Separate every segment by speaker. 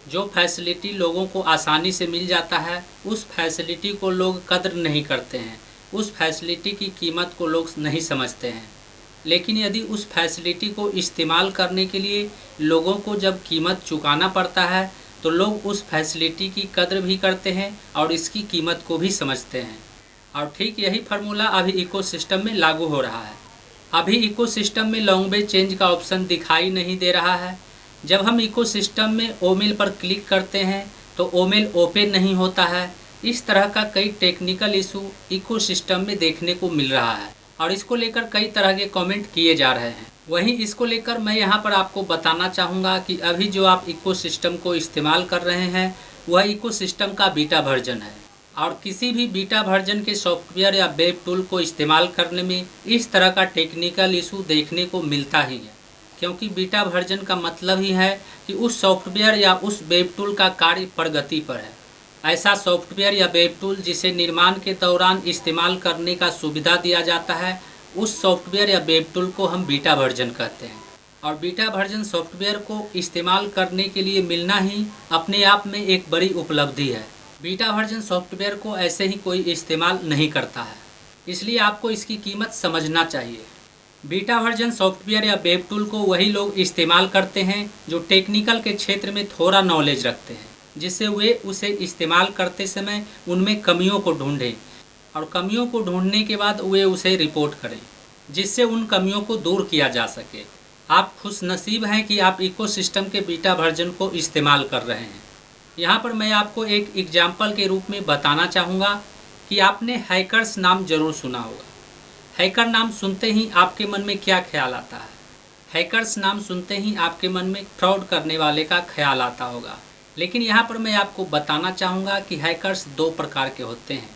Speaker 1: जो फैसिलिटी लोगों को आसानी से मिल जाता है उस फैसिलिटी को लोग कद्र नहीं करते हैं, उस फैसिलिटी की कीमत को लोग नहीं समझते हैं। लेकिन यदि उस फैसिलिटी को इस्तेमाल करने के लिए लोगों को जब कीमत चुकाना पड़ता है तो लोग उस फैसिलिटी की कद्र भी करते हैं और इसकी कीमत को भी समझते हैं। और ठीक यही फार्मूला अभी इकोसिस्टम में लागू हो रहा है। अभी इकोसिस्टम में लैंग्वेज चेंज का ऑप्शन दिखाई नहीं दे रहा है। जब हम इकोसिस्टम में ओमेल पर क्लिक करते हैं तो ओमेल ओपन नहीं होता है। इस तरह का कई टेक्निकल इशू इकोसिस्टम में देखने को मिल रहा है और इसको लेकर कई तरह के कमेंट किए जा रहे हैं। वहीं इसको लेकर मैं यहाँ पर आपको बताना चाहूँगा कि अभी जो आप इकोसिस्टम को इस्तेमाल कर रहे हैं वह इकोसिस्टम का बीटा वर्जन है और किसी भी बीटा वर्जन के सॉफ्टवेयर या वेब टूल को इस्तेमाल करने में इस तरह का टेक्निकल इशू देखने को मिलता ही है, क्योंकि बीटा वर्जन का मतलब ही है कि उस सॉफ्टवेयर या उस वेब टूल का कार्य प्रगति पर है। ऐसा सॉफ्टवेयर या वेब टूल जिसे निर्माण के दौरान इस्तेमाल करने का सुविधा दिया जाता है उस सॉफ्टवेयर या वेब टूल को हम बीटा वर्जन कहते हैं। और बीटा वर्जन सॉफ्टवेयर को इस्तेमाल करने के लिए मिलना ही अपने आप में एक बड़ी उपलब्धि है। बीटा वर्जन सॉफ्टवेयर को ऐसे ही कोई इस्तेमाल नहीं करता है, इसलिए आपको इसकी कीमत समझना चाहिए। बीटा वर्जन सॉफ्टवेयर या वेब टूल को वही लोग इस्तेमाल करते हैं जो टेक्निकल के क्षेत्र में थोड़ा नॉलेज रखते हैं, जिससे वे उसे इस्तेमाल करते समय उनमें कमियों को ढूंढें और कमियों को ढूंढने के बाद वे उसे रिपोर्ट करें, जिससे उन कमियों को दूर किया जा सके। आप खुशनसीब हैं कि आप इकोसिस्टम के बीटा वर्जन को इस्तेमाल कर रहे हैं। यहाँ पर मैं आपको एक एग्जाम्पल के रूप में बताना चाहूँगा कि आपने हैकर्स नाम जरूर सुना होगा। हैकर नाम सुनते ही आपके मन में क्या ख्याल आता है? हैकर्स नाम सुनते ही आपके मन में फ्रॉड करने वाले का ख्याल आता होगा। लेकिन यहाँ पर मैं आपको बताना चाहूँगा कि हैकर्स दो प्रकार के होते हैं।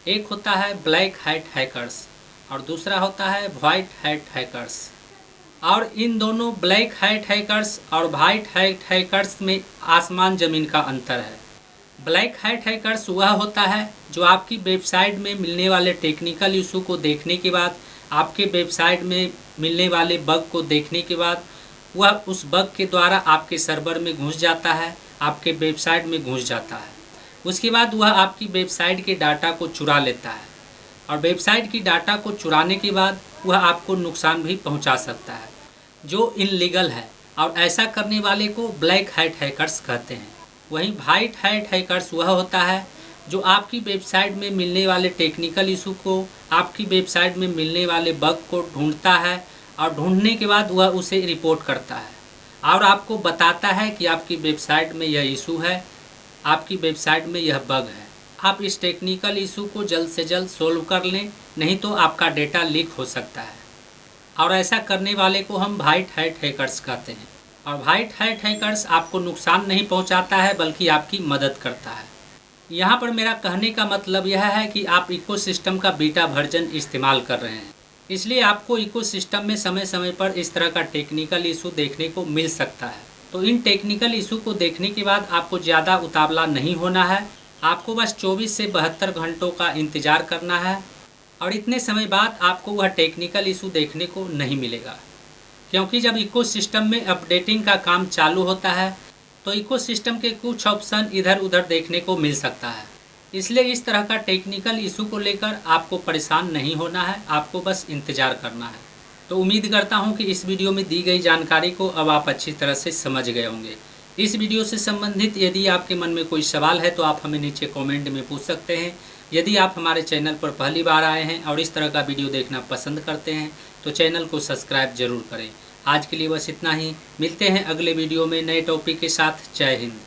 Speaker 1: एक होता है ब्लैक हैट हैकर्स और दूसरा होता है वाइट हैट हैकर्स। और इन दोनों ब्लैक हैट हैकर्स और वाइट हैट हैकर्स में आसमान ज़मीन का अंतर है। ब्लैक हैट हैकर्स वह होता है जो आपकी वेबसाइट में मिलने वाले टेक्निकल इशू को देखने के बाद, आपके वेबसाइट में मिलने वाले बग को देखने के बाद वह उस बग के द्वारा आपके सर्वर में घुस जाता है, आपके वेबसाइट में घुस जाता है। उसके बाद वह आपकी वेबसाइट के डाटा को चुरा लेता है और वेबसाइट की डाटा को चुराने के बाद वह आपको नुकसान भी पहुंचा सकता है, जो इनलीगल है। और ऐसा करने वाले को ब्लैक हैट हैकर्स कहते हैं। वहीं वाइट हैट हैकर्स वह होता है जो आपकी वेबसाइट में मिलने वाले टेक्निकल इशू को, आपकी वेबसाइट में मिलने वाले बग को ढूंढता है और ढूंढने के बाद वह उसे रिपोर्ट करता है और आपको बताता है कि आपकी वेबसाइट में यह इशू है, आपकी वेबसाइट में यह बग है। आप इस टेक्निकल इशू को जल्द से जल्द सोल्व कर लें, नहीं तो आपका डेटा लीक हो सकता है। और ऐसा करने वाले को हम वाइट हैट हैकर्स कहते हैं। और वाइट हैट हैकर्स आपको नुकसान नहीं पहुंचाता है बल्कि आपकी मदद करता है। यहाँ पर मेरा कहने का मतलब यह है कि आप इकोसिस्टम का बीटा वर्जन इस्तेमाल कर रहे हैं, इसलिए आपको इकोसिस्टम में समय समय पर इस तरह का टेक्निकल इशू देखने को मिल सकता है। तो इन टेक्निकल इशू को देखने के बाद आपको ज़्यादा उतावला नहीं होना है। आपको बस 24 से 72 घंटों का इंतज़ार करना है और इतने समय बाद आपको वह टेक्निकल इशू देखने को नहीं मिलेगा, क्योंकि जब इकोसिस्टम में अपडेटिंग का काम चालू होता है तो इकोसिस्टम के कुछ ऑप्शन इधर उधर देखने को मिल सकता है। इसलिए इस तरह का टेक्निकल इशू को लेकर आपको परेशान नहीं होना है, आपको बस इंतज़ार करना है। तो उम्मीद करता हूँ कि इस वीडियो में दी गई जानकारी को अब आप अच्छी तरह से समझ गए होंगे। इस वीडियो से संबंधित यदि आपके मन में कोई सवाल है तो आप हमें नीचे कमेंट में पूछ सकते हैं। यदि आप हमारे चैनल पर पहली बार आए हैं और इस तरह का वीडियो देखना पसंद करते हैं तो चैनल को सब्सक्राइब जरूर करें। आज के लिए बस इतना ही। मिलते हैं अगले वीडियो में नए टॉपिक के साथ। जय हिंद।